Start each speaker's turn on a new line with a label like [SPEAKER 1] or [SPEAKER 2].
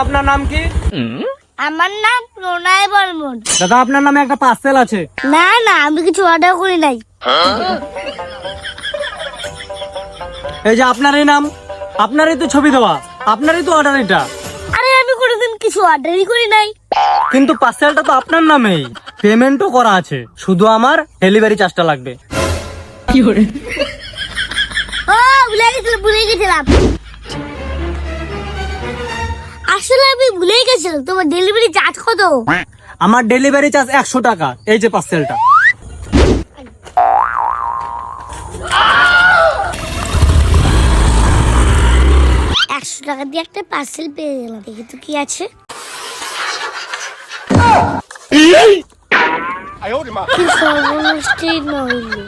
[SPEAKER 1] আপনার নাম কি?
[SPEAKER 2] আমার নাম প্রণয় বর্মন।
[SPEAKER 1] দাদা আপনার নামে একটা পার্সেল আছে।
[SPEAKER 2] না না, আমি কিছু অর্ডার করি নাই।
[SPEAKER 1] এই যে আপনারই নাম, আপনারই তো ছবি দেওয়া, আপনারই তো অর্ডার এটা।
[SPEAKER 2] আরে আমি কোনোদিন কিছু অর্ডারই করি নাই।
[SPEAKER 1] কিন্তু পার্সেলটা তো আপনার নামেই, পেমেন্টও করা আছে, শুধু আমার ডেলিভারি চার্জটা লাগবে।
[SPEAKER 2] ও ভুলে গেছিলাম। আসলে আমি ভুলে গেছিলাম, তোমার ডেলিভারি চার্জ কত?
[SPEAKER 1] আমার ডেলিভারি চার্জ 100 টাকা। এই যে পার্সেলটা।
[SPEAKER 2] টাকা দিয়ে একটা পার্সেল পেয়ে গেলাম। দেখি তো কি আছে। কি সর্বনষ্টেই নইল।